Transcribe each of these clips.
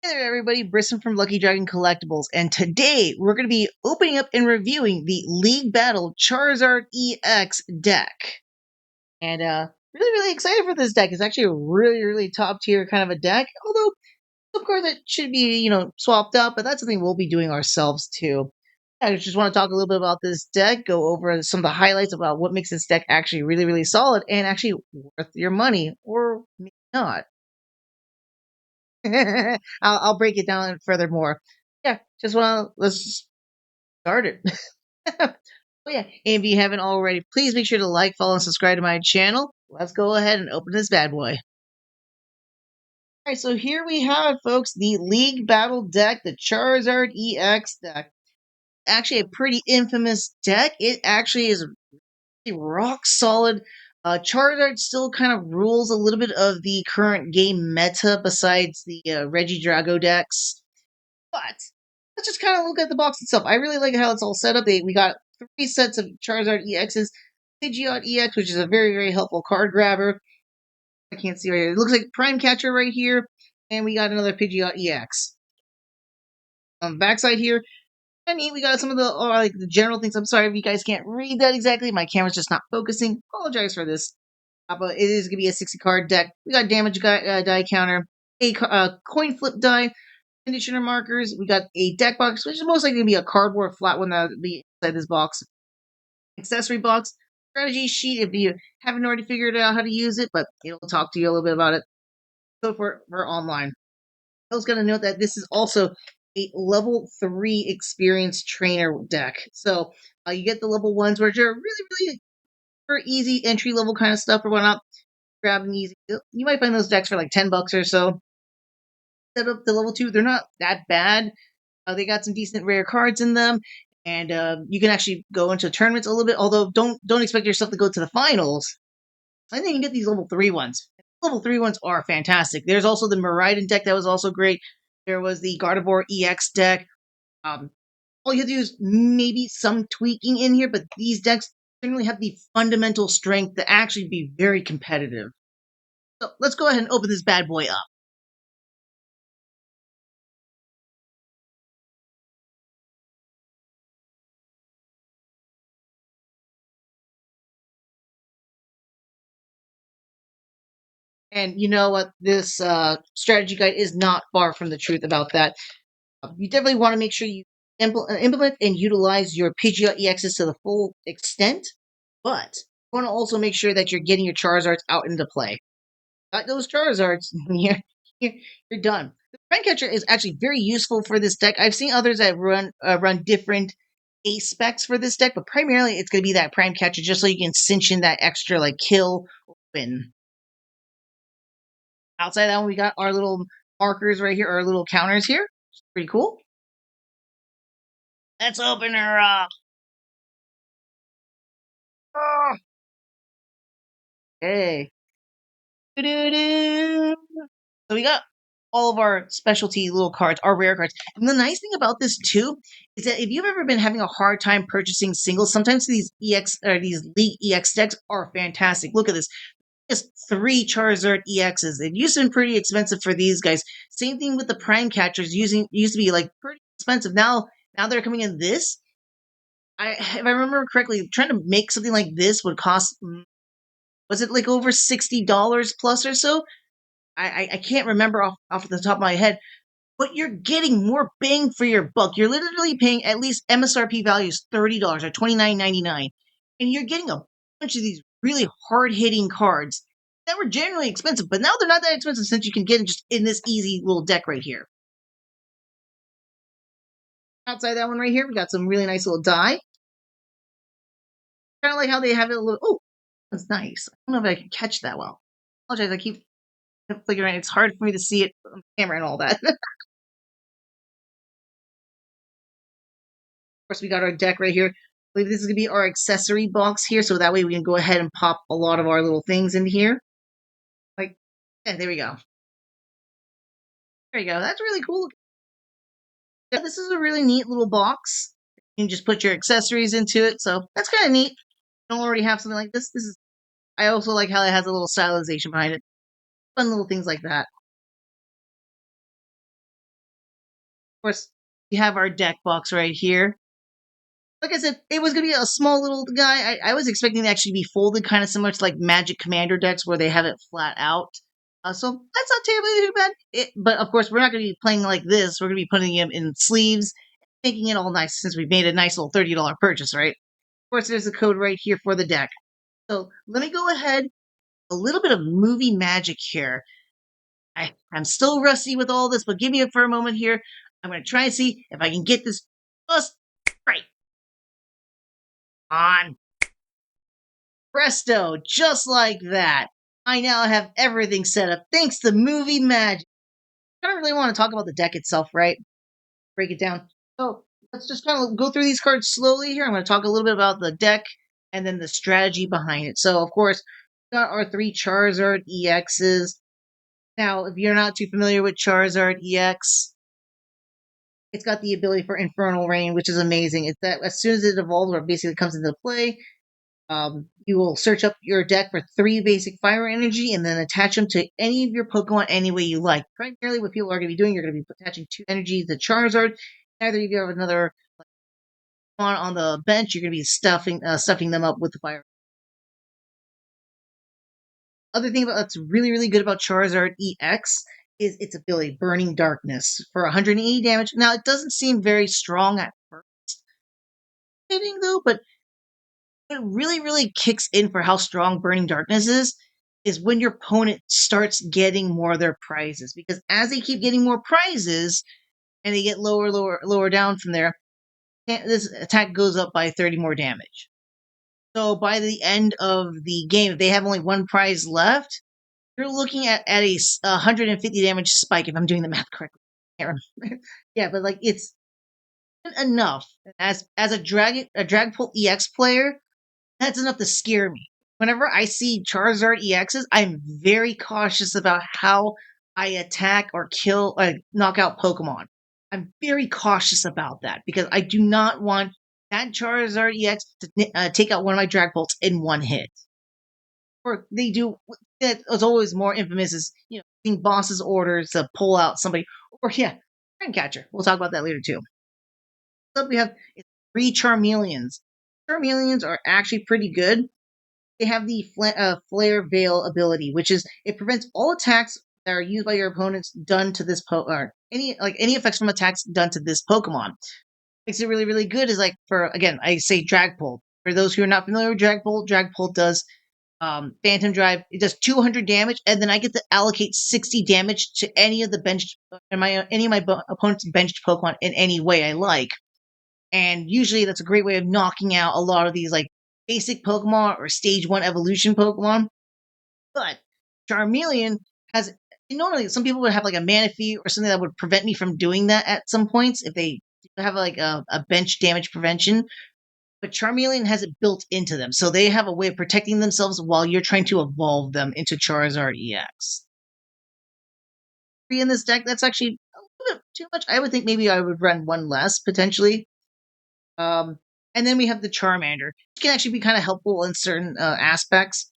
Hey there, everybody. Brisson from Lucky Dragon Collectibles, and today we're going to be opening up and reviewing the League Battle Charizard EX deck. And really excited for this deck. It's actually a really top tier kind of a deck. Although, of course, it should be swapped out, but that's something we'll be doing ourselves too. I just want to talk a little bit about this deck, go over some of the highlights about what makes this deck actually really solid and actually worth your money, or maybe not. I'll break it down furthermore. Yeah, just want to let's start it. Oh yeah, and if you haven't already, please make sure to like, follow, and subscribe to my channel. Let's go ahead and open this bad boy. All right, so here we have, folks, the League Battle deck, the Charizard EX deck. Actually, a pretty infamous deck. It actually is really rock solid. Charizard still kind of rules a little bit of the current game meta, besides the Regidrago decks. But let's just kind of look at the box itself. I really like how it's all set up. We got 3 sets of Charizard EXs, Pidgeot EX, which is a very helpful card grabber. I can't see right here. It looks like Prime Catcher right here, and we got another Pidgeot EX. On the backside here, we got some of the like the general things. I'm sorry if you guys can't read that exactly. My camera's just not focusing. Apologize for this. But it is going to be a 60 card deck. We got damage die counter, a coin flip die, conditioner markers. We got a deck box, which is most likely going to be a cardboard flat one that'll be inside this box. Accessory box, strategy sheet if you haven't already figured out how to use it, but it'll talk to you a little bit about it. So for online. I was going to note that this is also a level 3 experienced trainer deck. So you get the level 1s, which are really for easy entry level kind of stuff or whatnot. Grab them easy. You might find those decks for like $10 or so. Set up the level 2, they're not that bad. They got some decent rare cards in them, and you can actually go into tournaments a little bit. Although don't expect yourself to go to the finals. I think you can get these level 3 ones. Level 3 ones are fantastic. There's also the Miraidon deck that was also great. There was the Gardevoir EX deck. All you have to do is maybe some tweaking in here, but these decks generally have the fundamental strength to actually be very competitive. So let's go ahead and open this bad boy up. And you know what? This strategy guide is not far from the truth about that. You definitely want to make sure you implement and utilize your Pidgeot EXs to the full extent, but you want to also make sure that you're getting your Charizards out into play. Got those Charizards, you're done. The Prime Catcher is actually very useful for this deck. I've seen others that run different ace specs for this deck, but primarily it's going to be that Prime Catcher just so you can cinch in that extra like kill or win. Outside that one, we got our little markers right here, our little counters here. Pretty cool. Let's open her up. Oh, okay. Doo-doo-doo. So we got all of our specialty little cards, our rare cards. And the nice thing about this too is that if you've ever been having a hard time purchasing singles, sometimes these EX or these League EX decks are fantastic. Look at this. Just 3 Charizard EXs. It used to be pretty expensive for these guys. Same thing with the Prime Catchers. Used to be like pretty expensive. Now they're coming in this. If I remember correctly, trying to make something like this would cost, was it like over $60 plus or so? I can't remember off the top of my head, but you're getting more bang for your buck. You're literally paying at least MSRP values $30 or $29.99, and you're getting a bunch of these really hard hitting cards that were generally expensive, but now they're not that expensive since you can get it just in this easy little deck right here. Outside that one right here, we got some really nice little die. Kind of like how they have it a little. Oh, that's nice. I don't know if I can catch that well. I apologize. I keep figuring it's hard for me to see it on the camera and all that. Of course, we got our deck right here. I believe this is going to be our accessory box here, so that way we can go ahead and pop a lot of our little things in here. Like, yeah, there we go. There you go. That's really cool. Yeah, this is a really neat little box. You can just put your accessories into it, so that's kind of neat. You don't already have something like this. This is. I also like how it has a little stylization behind it. Fun little things like that. course, we have our deck box right here. Like I said, it was going to be a small little guy. I was expecting to actually be folded kind of similar to like Magic Commander decks where they have it flat out. So that's not terribly too bad. But of course, we're not going to be playing like this. We're going to be putting him in sleeves, making it all nice since we've made a nice little $30 purchase, right? Of course, there's a code right here for the deck. So let me go ahead. A little bit of movie magic here. I'm still rusty with all this, but give me for a moment here. I'm going to try and see if I can get this just right. On. Presto, just like that. I now have everything set up thanks to movie magic. I don't really want to talk about the deck itself, right? Break it down. So let's just kind of go through these cards slowly here. I'm going to talk a little bit about the deck and then the strategy behind it. So, of course, we got our 3 Charizard EXs. Now, if you're not too familiar with Charizard EX, it's got the ability for Infernal Rain, which is amazing. It's that as soon as it evolves or basically comes into play, you will search up your deck for 3 basic fire energy and then attach them to any of your Pokemon any way you like. Primarily, what people are going to be doing, you're going to be attaching 2 energies to Charizard. Either if you have another Pokemon on the bench, you're going to be stuffing them up with the fire. Other thing that's really, really good about Charizard EX is its ability, Burning Darkness, for 180 damage. Now, it doesn't seem very strong at first, hitting though, but what really, really kicks in for how strong Burning Darkness is when your opponent starts getting more of their prizes. Because as they keep getting more prizes, and they get lower down from there, this attack goes up by 30 more damage. So by the end of the game, if they have only 1 prize left, you're looking at a 150 damage spike, if I'm doing the math correctly. Yeah, but like it's enough. As a Dragapult EX player, that's enough to scare me. Whenever I see Charizard EXs, I'm very cautious about how I attack or kill or knock out Pokemon. I'm very cautious about that because I do not want that Charizard EX to take out one of my Dragapults in one hit. Or they do. It's always more infamous is getting boss's orders to pull out somebody. Or yeah, Catcher. We'll talk about that later too. So we have 3 Charmeleons. Charmeleons are actually pretty good. They have the Flare Veil ability, which is it prevents all attacks that are used by your opponents done to this or any effects from attacks done to this Pokemon. Makes it really, really good is like for again, I say Dragapult. For those who are not familiar with Dragapult, Dragapult does Phantom Drive. It does 200 damage, and then I get to allocate 60 damage to any of the benched any of my opponent's benched Pokemon in any way I like. And usually that's a great way of knocking out a lot of these like basic Pokemon or stage 1 evolution Pokemon. But Charmeleon has normally some people would have like a Manaphy or something that would prevent me from doing that at some points if they have like a bench damage prevention. But Charmeleon has it built into them, so they have a way of protecting themselves while you're trying to evolve them into Charizard EX. In this deck, that's actually a little bit too much. I would think maybe I would run 1 less potentially. And then we have the Charmander, which can actually be kind of helpful in certain aspects.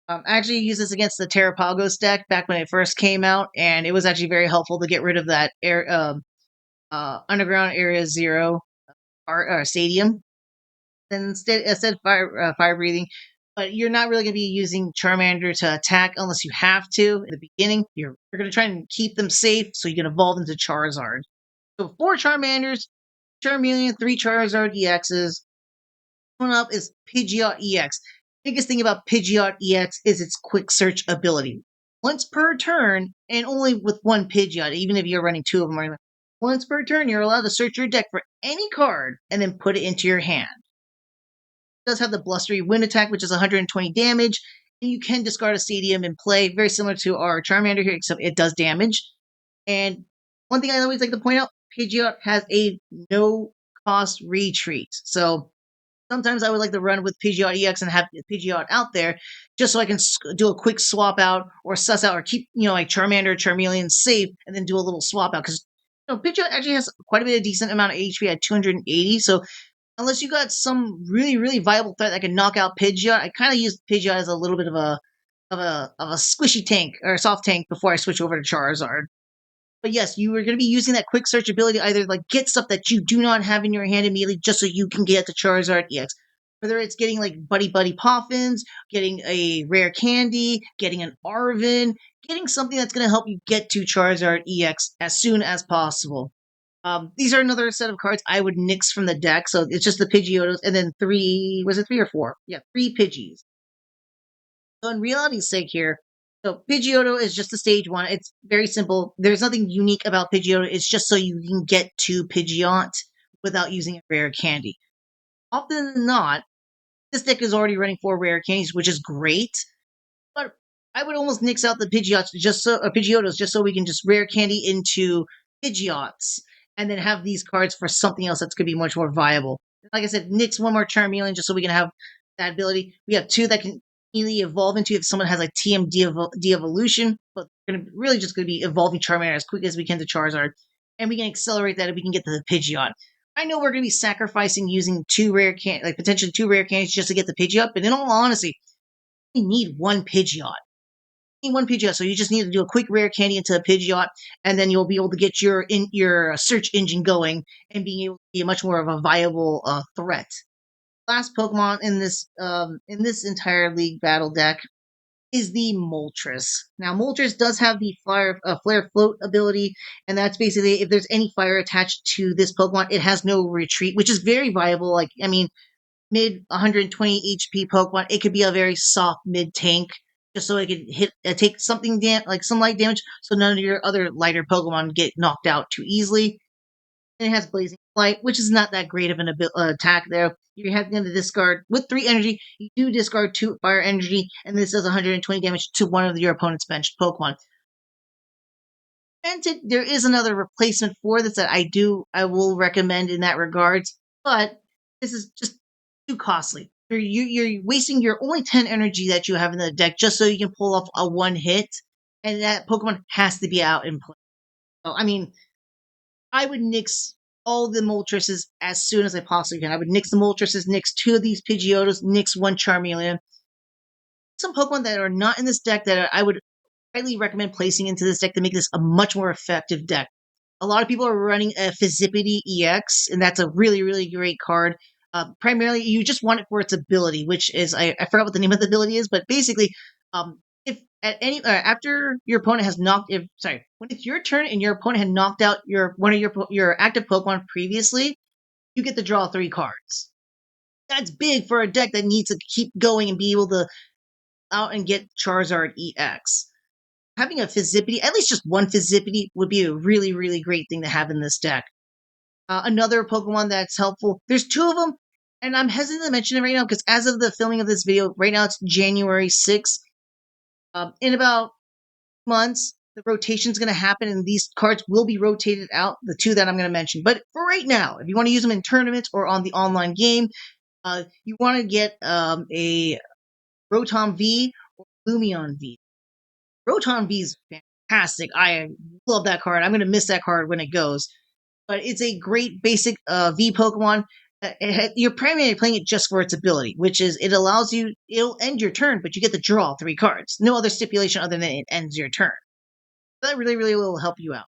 I actually used this against the Terrapagos deck back when it first came out, and it was actually very helpful to get rid of that Underground Area 0 stadium. Instead fire breathing. But you're not really going to be using Charmander to attack unless you have to. At the beginning, you're going to try and keep them safe so you can evolve into Charizard. So 4 Charmanders, Charmeleon, 3 Charizard EXs. One up is Pidgeot EX. Biggest thing about Pidgeot EX is its quick search ability. Once per turn, and only with 1 Pidgeot, even if you're running 2 of them. Once per turn, you're allowed to search your deck for any card and then put it into your hand. It does have the Blustery Wind attack, which is 120 damage, and you can discard a Stadium in play, very similar to our Charmander here, except it does damage. And one thing I always like to point out, Pidgeot has a no-cost retreat. So sometimes I would like to run with Pidgeot EX and have Pidgeot out there just so I can do a quick swap out or suss out or keep, like Charmander or Charmeleon safe and then do a little swap out. Because, Pidgeot actually has quite a bit of decent amount of HP at 280. So unless you got some really, really viable threat that can knock out Pidgeot, I kind of use Pidgeot as a little bit of a squishy tank or a soft tank before I switch over to Charizard. But yes, you are going to be using that quick search ability to either like get stuff that you do not have in your hand immediately just so you can get the Charizard EX. Whether it's getting like Buddy Buddy Poffins, getting a rare candy, getting an Arvin, getting something that's going to help you get to Charizard EX as soon as possible. These are another set of cards I would nix from the deck. So it's just the Pidgeotos and then three, was it three or four? Yeah, three Pidgeys. So in reality's sake here, so Pidgeotto is just a stage one. It's very simple. There's nothing unique about Pidgeotto. It's just so you can get to Pidgeot without using a rare candy. Often than not, this deck is already running 4 rare candies, which is great. But I would almost nix out the Pidgeots just so Pidgeotos just so we can just rare candy into Pidgeots and then have these cards for something else that's going to be much more viable. Like I said, nix one more Charmeleon just so we can have that ability. We have two that can easily evolve into if someone has like TM de-evolution, but we're gonna really just going to be evolving Charmander as quick as we can to Charizard, and we can accelerate that if we can get to the Pidgeot. I know we're going to be sacrificing using like potentially 2 rare candies just to get the Pidgeot, but in all honesty, we need one Pidgeot. One Pidgeot, so you just need to do a quick rare candy into a Pidgeot, and then you'll be able to get your search engine going and being able to be much more of a viable threat. Last Pokemon in this entire league battle deck is the Moltres. Now, Moltres does have the Flare Float ability, and that's basically if there's any fire attached to this Pokemon, it has no retreat, which is very viable. Like, I mean, mid 120 HP Pokemon, it could be a very soft mid tank, just so it could take something like some light damage, so none of your other lighter Pokemon get knocked out too easily. And it has Blazing Flight, which is not that great of an attack there. You're having to discard, with 3 energy, you do discard 2 fire energy, and this does 120 damage to one of your opponent's benched Pokemon. Granted, there is another replacement for this that I will recommend in that regards, but this is just too costly. You're wasting your only 10 energy that you have in the deck just so you can pull off a 1 hit, and that Pokemon has to be out in play. So, I mean, I would nix all the Moltreses as soon as I possibly can. I would nix the Moltreses, nix 2 of these Pidgeotos, nix 1 Charmeleon. Some Pokemon that are not in this deck that I would highly recommend placing into this deck to make this a much more effective deck. A lot of people are running a Fizzipity EX, and that's a really, really great card. Primarily, you just want it for its ability, which is I forgot what the name of the ability is, but basically, if at any after your opponent has when it's your turn and your opponent had knocked out one of your active Pokemon previously, you get to draw 3 cards. That's big for a deck that needs to keep going and be able to out and get Charizard EX. Having a Fizzipity, at least just one Fizzipity, would be a really, really great thing to have in this deck. Another Pokemon that's helpful, there's 2 of them, and I'm hesitant to mention it right now because as of the filming of this video, right now it's January 6th. In about months, the rotation is going to happen, and these cards will be rotated out, the 2 that I'm going to mention. But for right now, if you want to use them in tournaments or on the online game, you want to get a Rotom V or Lumion V. Rotom V is fantastic. I love that card. I'm going to miss that card when it goes. But it's a great basic V Pokemon. You're primarily playing it just for its ability, which is it'll end your turn, but you get to draw 3 cards. No other stipulation other than it ends your turn. That really, really will help you out.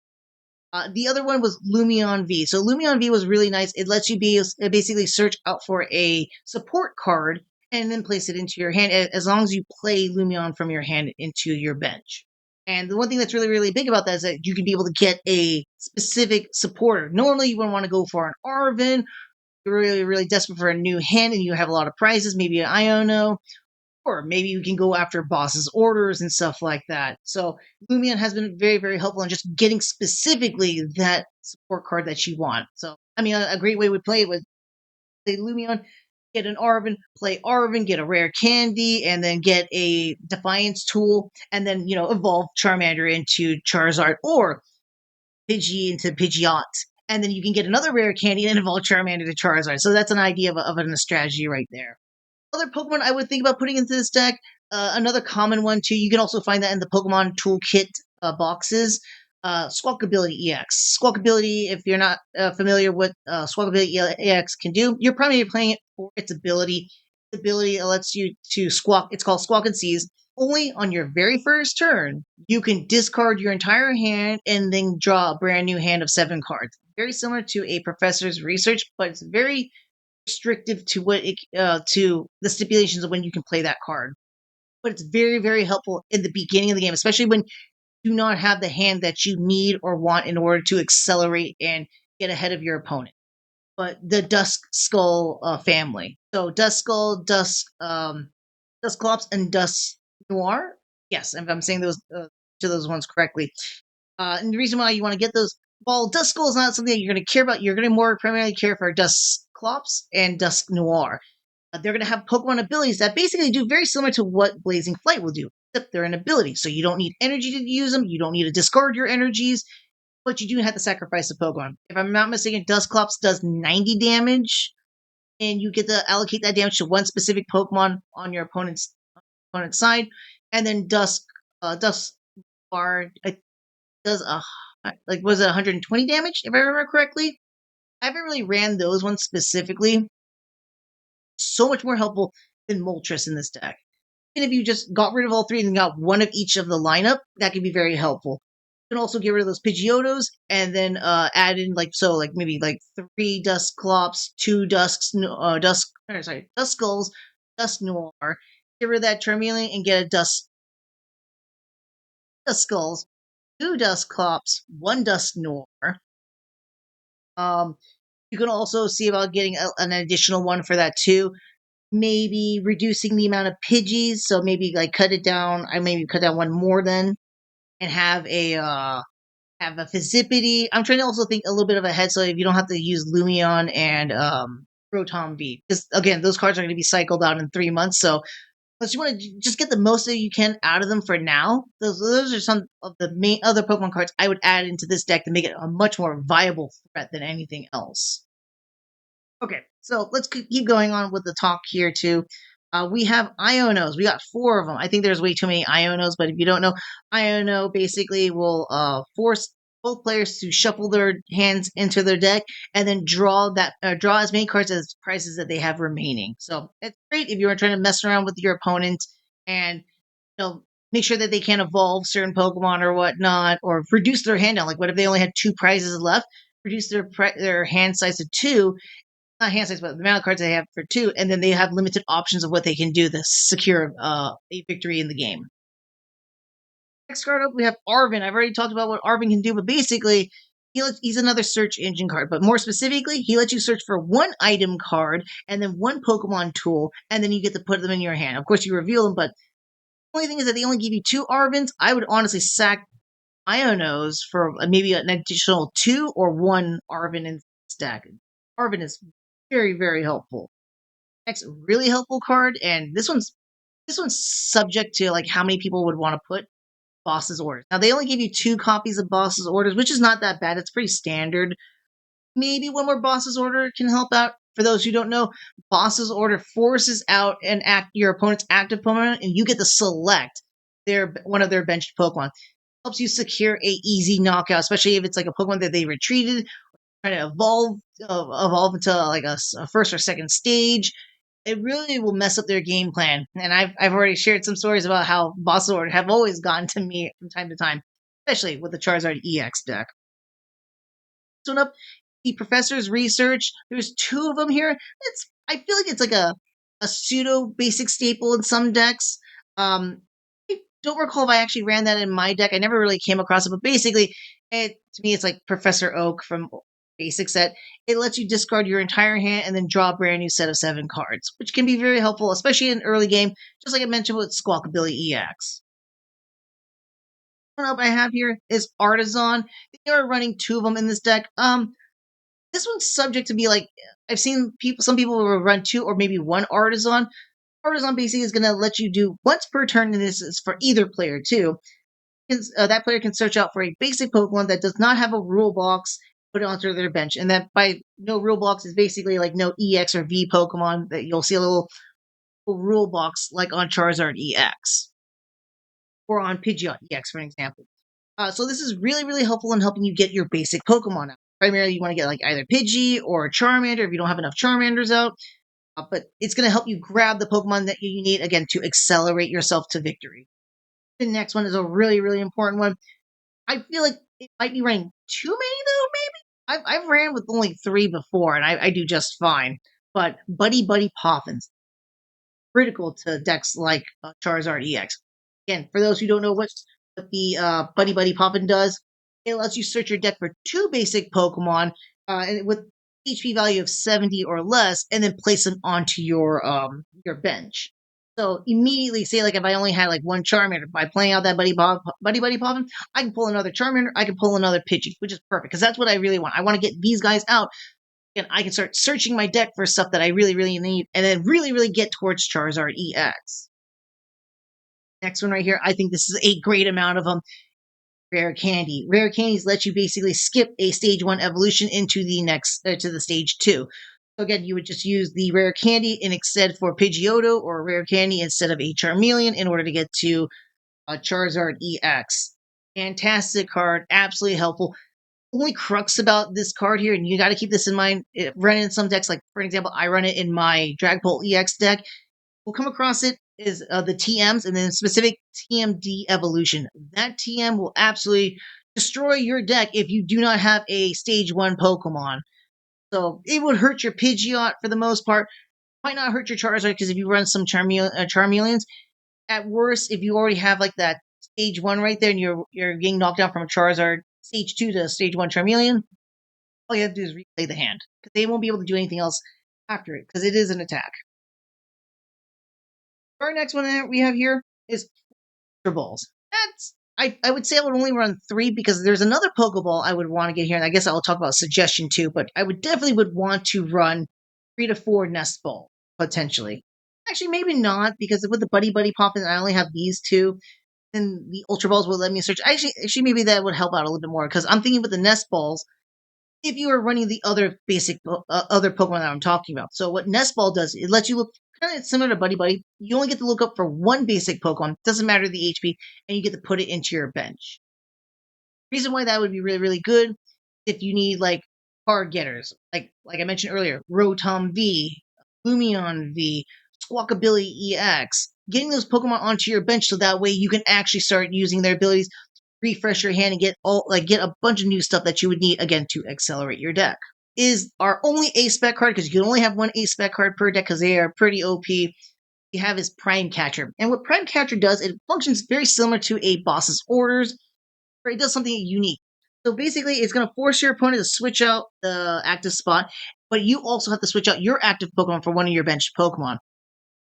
The other one was Lumion V. So Lumion V was really nice. It lets you basically search out for a support card and then place it into your hand as long as you play Lumion from your hand into your bench. And the one thing that's really, really big about that is that you can be able to get a specific supporter. Normally, you would want to go for an Arvin. You're really, really desperate for a new hand and you have a lot of prizes, maybe an Iono, or maybe you can go after boss's orders and stuff like that. So Lumion has been very, very helpful in just getting specifically that support card that you want. So, I mean, a great way we play it was play Lumion, get an Arvin, play Arvin, get a rare candy, and then get a Defiance tool, and then, evolve Charmander into Charizard, or Pidgey into Pidgeot. And then you can get another rare candy and evolve Charmander to Charizard. So that's an idea of a strategy right there. Other Pokemon I would think about putting into this deck, another common one too, you can also find that in the Pokemon Toolkit boxes, Squawk Ability EX. Squawk Ability, if you're not familiar with Squawk Ability EX can do, you're probably playing it for its ability. The ability lets you to squawk, it's called Squawk and Seize. only on your very first turn, you can discard your entire hand and then draw a brand new hand of 7 cards. Very similar to a professor's research, but it's very restrictive to to the stipulations of when you can play that card. But it's very, very helpful in the beginning of the game, especially when you do not have the hand that you need or want in order to accelerate and get ahead of your opponent. But the Dusk Skull family. So Dusk Skull, Dusclops, and Dusk Noir. Yes, if I'm saying those to those ones correctly. And the reason why you want to get those, well, Dusk Skull is not something that you're going to care about. You're going to more primarily care for Dusclops and Dusk Noir. They're going to have Pokemon abilities that basically do very similar to what Blazing Flight will do, except they're an ability. So you don't need energy to use them. You don't need to discard your energies, but you do have to sacrifice a Pokemon. If I'm not mistaken, Dusclops does 90 damage, and you get to allocate that damage to one specific Pokemon on your opponent's side, and then Dusk Bar does was it 120 damage if I remember correctly? I haven't really ran those ones specifically. So much more helpful than Moltres in this deck. And if you just got rid of all three and got one of each of the lineup, that could be very helpful. You can also get rid of those Pidgeotos and then add in maybe 3 Dusclops, 2 Duskulls, Dusk Noir. Get rid of that Charmeleon and get a Duskulls, 2 Dusclops, 1 Dusk Noir. You can also see about getting an additional one for that too. Maybe reducing the amount of Pidgeys, so maybe cut it down. I maybe cut down one more then, and have a Fizzipity. I'm trying to also think a little bit of ahead, so if you don't have to use Lumion and Rotom V, because again, those cards are going to be cycled out in 3 months. So unless you want to just get the most that you can out of them for now, those are some of the main other Pokemon cards I would add into this deck to make it a much more viable threat than anything else. Okay, so let's keep going on with the talk here too. We have Ionos. We got 4 of them. I think there's way too many Ionos, but if you don't know, Iono basically will force both players to shuffle their hands into their deck and then draw as many cards as prices that they have remaining. So it's great if you're trying to mess around with your opponent and make sure that they can't evolve certain Pokemon or whatnot, or reduce their hand down. Like what if they only had 2 prizes left? Reduce their hand size to 2, not hand size, but the amount of cards they have for 2, and then they have limited options of what they can do to secure a victory in the game. Next card up, we have Arven. I've already talked about what Arven can do, but basically, he's another search engine card. But more specifically, he lets you search for 1 item card and then 1 Pokemon tool, and then you get to put them in your hand. Of course, you reveal them, but the only thing is that they only give you 2 Arvens. I would honestly sack Ionos for maybe an additional 2 or 1 Arven in this deck. Arven is very, very helpful. Next, really helpful card, and this one's subject to how many people would want to put Boss's Orders. Now they only give you 2 copies of Boss's Orders, which is not that bad. It's pretty standard. Maybe one more Boss's Order can help out. For those who don't know, Boss's Order forces out your opponent's active Pokemon, and you get to select one of their benched Pokemon. Helps you secure a easy knockout, especially if it's a Pokemon that they retreated, trying to evolve into a first or second stage. It really will mess up their game plan. And I've already shared some stories about how Boss Order have always gone to me from time to time, especially with the Charizard EX deck. This one up, the Professor's Research. There's 2 of them here. I feel like it's a pseudo basic staple in some decks. I don't recall if I actually ran that in my deck. I never really came across it, but basically, to me, it's like Professor Oak from Basic Set. It lets you discard your entire hand and then draw a brand new set of 7 cards, which can be very helpful, especially in early game, just like I mentioned with Squawkabilly EX. One up I have here is Artisan. They are running 2 of them in this deck. This one's subject to be I've seen some people will run 2 or maybe 1 Artisan. Artisan basically is going to let you do once per turn, and this is for either player too. That player can search out for a basic Pokemon that does not have a rule box, put it onto their bench. And that by no rule box is basically no EX or V Pokemon that you'll see a little rule box like on Charizard EX or on Pidgeot EX, for an example. So this is really, really helpful in helping you get your basic Pokemon out. Primarily, you want to get either Pidgey or Charmander if you don't have enough Charmanders out. but it's going to help you grab the Pokemon that you need, again, to accelerate yourself to victory. The next one is a really, really important one. I feel like it might be running too many, though, maybe? I've ran with only 3 before, and I do just fine. But Buddy Buddy Poffins, critical to decks like Charizard EX. Again, for those who don't know what the Buddy Buddy Poffin does, it lets you search your deck for 2 basic Pokemon and with HP value of 70 or less, and then place them onto your bench. So immediately, say like if I only had like 1 Charmander, by playing out that Buddy Buddy Poffin, I can pull another Charmander, I can pull another Pidgey, which is perfect because that's what I really want. I want to get these guys out and I can start searching my deck for stuff that I really, really need, and then really, really get towards Charizard EX. Next one right here, I think this is a great amount of them. Rare Candy. Rare Candies let you basically skip a stage 1 evolution into the next, to the stage 2. So again, you would just use the Rare Candy instead for Pidgeotto, or Rare Candy instead of a Charmeleon in order to get to Charizard EX. Fantastic card, absolutely helpful. Only crux about this card here, and you got to keep this in mind, run in some decks, like for example, I run it in my Dragapult EX deck. We'll come across it is the TMs and then specific TMD evolution. That TM will absolutely destroy your deck if you do not have a stage 1 Pokemon. So it would hurt your Pidgeot for the most part. Might not hurt your Charizard because if you run some Charmeleons, at worst, if you already have like that stage 1 right there and you're getting knocked out from a Charizard stage 2 to stage 1 Charmeleon, all you have to do is replay the hand because they won't be able to do anything else after it because it is an attack. Our next one that we have here is Ultra Balls. That's I would say I would only run 3 because there's another Pokeball I would want to get here, and I guess I'll talk about suggestion too. But I would definitely would want to run 3 to 4 Nest Ball potentially. Actually, maybe not because with the Buddy Buddy Poppin, I only have these 2. And the Ultra Balls will let me search. Actually, maybe that would help out a little bit more because I'm thinking with the Nest Balls, if you are running the other basic other Pokemon that I'm talking about. So what Nest Ball does, it lets you look kind of similar to Buddy Buddy. You only get to look up for 1 basic Pokemon, doesn't matter the HP, and you get to put it into your bench. Reason why that would be really, really good if you need like card getters, like I mentioned earlier, Rotom V, Lumion V, Squawkabilly EX. Getting those Pokemon onto your bench so that way you can actually start using their abilities, refresh your hand, and get a bunch of new stuff that you would need again to accelerate your deck. Is our only ace spec card because you can only have 1 ace spec card per deck because they are pretty OP. You have is Prime Catcher, and what Prime Catcher does, it functions very similar to a boss's orders, where it does something unique. So basically, it's going to force your opponent to switch out the active spot, but you also have to switch out your active Pokemon for one of your benched Pokemon.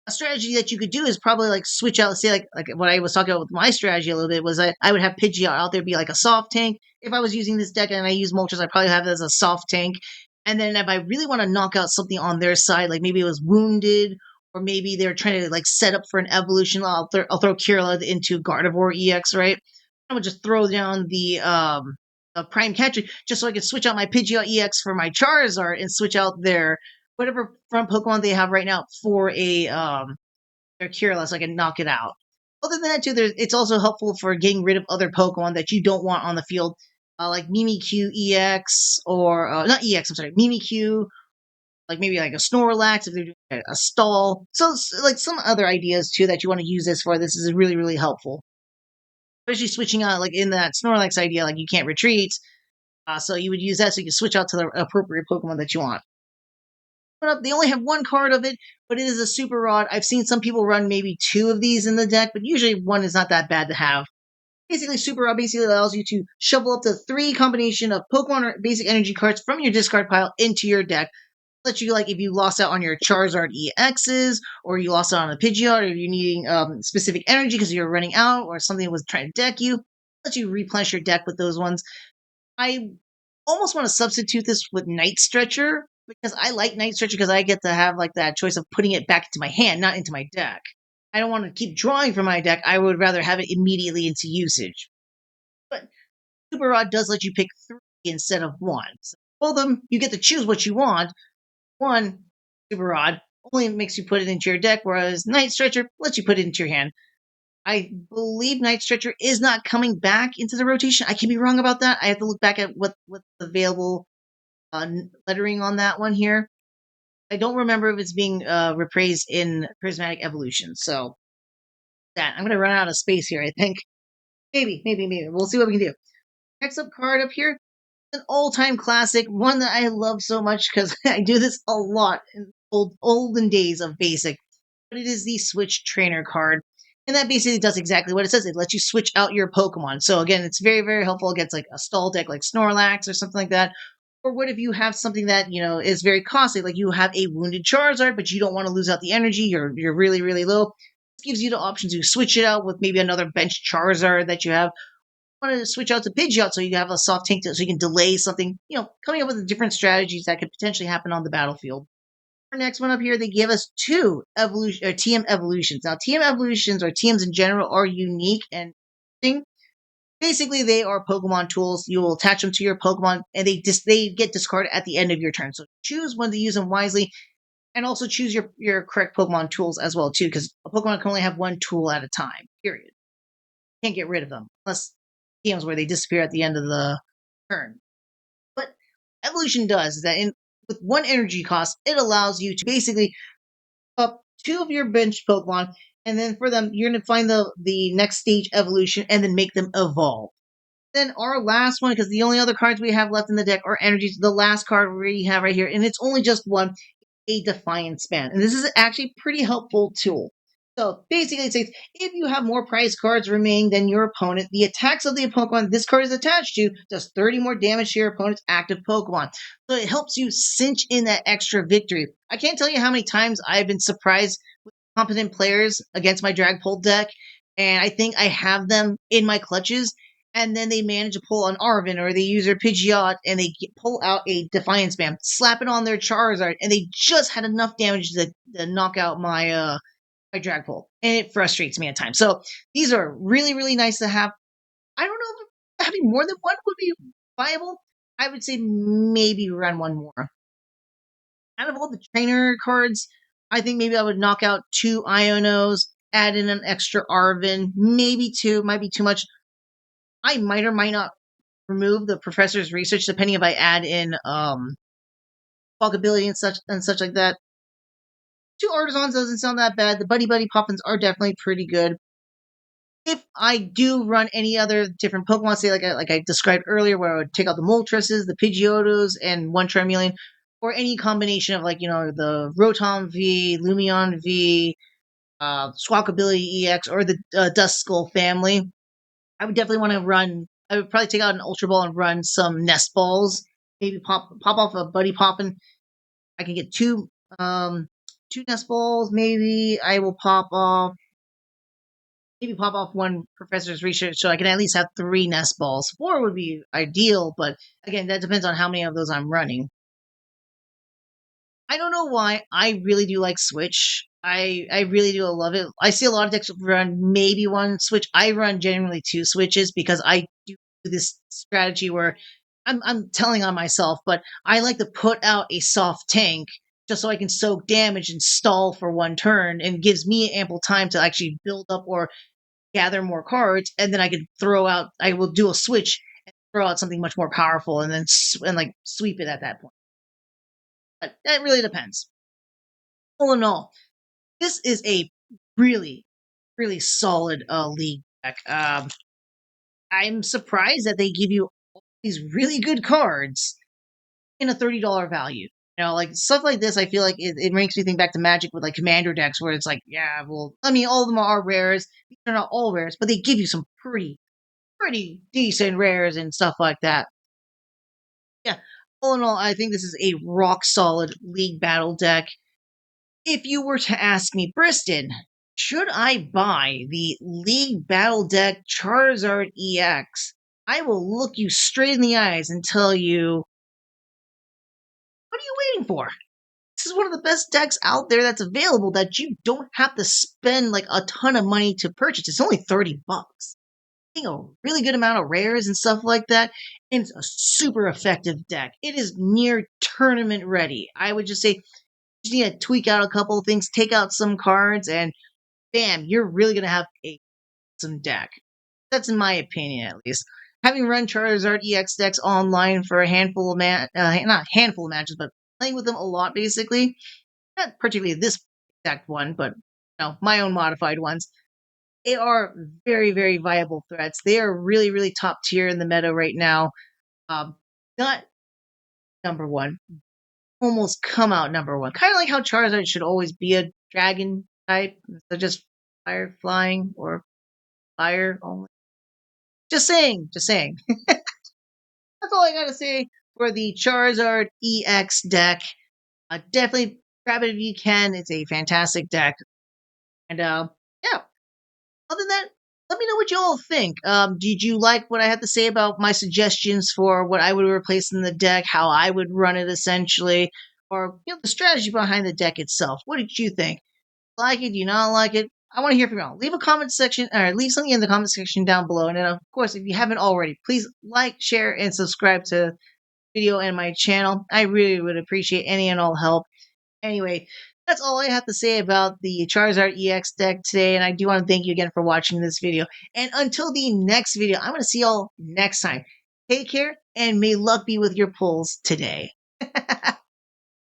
A strategy that you could do is probably like switch out, say like what I was talking about with my strategy a little bit was I would have Pidgeot out there be like a soft tank. If I was using this deck and I use Moltres, I'd probably have it as a soft tank. And then if I really want to knock out something on their side, like maybe it was wounded, or maybe they're trying to like set up for an evolution, I'll throw Kirilla into Gardevoir EX, right? I would just throw down the Prime Catcher just so I could switch out my Pidgeot EX for my Charizard and switch out their whatever front Pokemon they have right now for a their Kirilla so I can knock it out. Other than that, too, it's also helpful for getting rid of other Pokemon that you don't want on the field, like Mimikyu EX or not EX. I'm sorry, Mimikyu. Like maybe like a Snorlax if they're doing a stall. So like some other ideas too that you want to use this for. This is really, really helpful. Especially switching out like in that Snorlax idea, like you can't retreat. So you would use that so you can switch out to the appropriate Pokemon that you want. They only have 1 card of it, but it is a super rod. I've seen some people run maybe 2 of these in the deck, but usually 1 is not that bad to have. Basically, super rod basically allows you to shovel up to 3 combination of Pokemon or basic energy cards from your discard pile into your deck. Let you, like, if you lost out on your Charizard EXs, or you lost out on a Pidgeot, or you're needing specific energy because you're running out, or something was trying to deck you, let you replenish your deck with those ones. I almost want to substitute this with Night Stretcher because I like Night Stretcher because I get to have like that choice of putting it back into my hand, not into my deck. I don't want to keep drawing from my deck. I would rather have it immediately into usage. But Super Rod does let you pick 3 instead of 1. So both of them, you get to choose what you want. 1, Super Rod, only makes you put it into your deck, whereas Night Stretcher lets you put it into your hand. I believe Night Stretcher is not coming back into the rotation. I can be wrong about that. I have to look back at what's available lettering on that one here. I don't remember if it's being reprised in Prismatic Evolution. So that I'm gonna run out of space here. I think maybe we'll see what we can do. Next up card up here, an all-time classic, one that I love so much because I do this a lot in olden days of Basic. But it is the Switch Trainer card. And that basically does exactly what it says. It lets you switch out your Pokemon. So again, it's very, very helpful against like a stall deck like Snorlax or something like that. Or what if you have something that, is very costly, like you have a wounded Charizard, but you don't want to lose out the energy, you're really, really low. This gives you the option to switch it out with maybe another bench Charizard that you have. Want to switch out to Pidgeot so you have a soft tank so you can delay something, coming up with different strategies that could potentially happen on the battlefield. Our next one up here, they give us two evolution or TM evolutions. Now, TM evolutions or TMs in general are unique and interesting. Basically, they are Pokemon tools. You will attach them to your Pokemon, and they get discarded at the end of your turn. So choose when to use them wisely, and also choose your correct Pokemon tools as well too, because a Pokemon can only have one tool at a time. Period. Can't get rid of them unless TMs where they disappear at the end of the turn. But evolution does is that with one energy cost, it allows you to basically up two of your bench Pokemon, and then for them, you're going to find the next stage evolution and then make them evolve. Then our last one, because the only other cards we have left in the deck are energies, the last card we have right here, and it's only just one, a Defiance Span. And this is actually a pretty helpful tool. So basically it says, if you have more prize cards remaining than your opponent, the attacks of the Pokemon this card is attached to does 30 more damage to your opponent's active Pokemon. So it helps you cinch in that extra victory. I can't tell you how many times I've been surprised with competent players against my Dragapult deck, and I think I have them in my clutches, and then they manage to pull an Arvin or they use their Pidgeot and they pull out a Defiance Spam, slap it on their Charizard, and they just had enough damage to knock out my Dragapult, and it frustrates me at times. So these are really, really nice to have. I don't know if having more than one would be viable. I would say maybe run one more. Out of all the trainer cards, I think maybe I would knock out two Ionos, add in an extra Arvin, maybe two, might be too much. I might or might not remove the professor's research depending if I add in walkability and such like that. Two artisans doesn't sound that bad. The buddy buddy poppins are definitely pretty good. If I do run any other different Pokemon, say like I described earlier, where I would take out the Moltres, the Pidgeotos, and one Charmeleon, or any combination of the Rotom V, Lumion V, Squawkabilly EX, or the Duskull family, I would definitely want to run. I would probably take out an Ultra Ball and run some Nest Balls. Maybe pop off a Buddy Poppin. I can get two Nest Balls. Maybe pop off one Professor's Research so I can at least have three Nest Balls. Four would be ideal, but again, that depends on how many of those I'm running. I don't know why. I really do like Switch. I really do love it. I see a lot of decks run maybe one Switch. I run generally two Switches because I do this strategy where I'm telling on myself, but I like to put out a soft tank just so I can soak damage and stall for one turn, and gives me ample time to actually build up or gather more cards, and then I can throw out. I will do a switch and throw out something much more powerful, and then like sweep it at that point. But that really depends. All in all, this is a really, really solid league deck. I'm surprised that they give you all these really good cards in a $30 value. Like stuff like this, I feel like it makes me think back to Magic with like Commander decks, where it's like, yeah, well, I mean, all of them are rares. They're not all rares, but they give you some pretty decent rares and stuff like that. Yeah, all in all, I think this is a rock solid league battle deck. If you were to ask me, Briston, should I buy the League Battle Deck Charizard EX? I will look you straight in the eyes and tell you, what are you waiting for? This is one of the best decks out there that's available that you don't have to spend like a ton of money to purchase. It's only $30. A really good amount of rares and stuff like that. And it's a super effective deck. It is near tournament ready. I would just say you just need to tweak out a couple of things, take out some cards, and bam, you're really going to have a awesome deck. That's in my opinion, at least. Having run Charizard EX decks online for a handful of not a handful of matches, but playing with them a lot, basically. Not particularly this exact one, but my own modified ones. They are very, very viable threats. They are really, really top tier in the meta right now. Not number one, almost come out number one. Kind of like how Charizard should always be a dragon type, instead of just fire flying or fire only. Just saying, just saying. That's all I gotta say for the Charizard EX deck. Definitely grab it if you can. It's a fantastic deck. And yeah, other than that, let me know what you all think. Did you like what I had to say about my suggestions for what I would replace in the deck, how I would run it essentially, or the strategy behind the deck itself? What did you think? Like it? Do you not like it? I want to hear from y'all. Leave a comment section, or leave something in the comment section down below. And then, of course, if you haven't already, please like, share, and subscribe to the video and my channel. I really would appreciate any and all help. Anyway, that's all I have to say about the Charizard EX deck today, and I do want to thank you again for watching this video. And until the next video, I'm going to see y'all next time. Take care, and may luck be with your pulls today.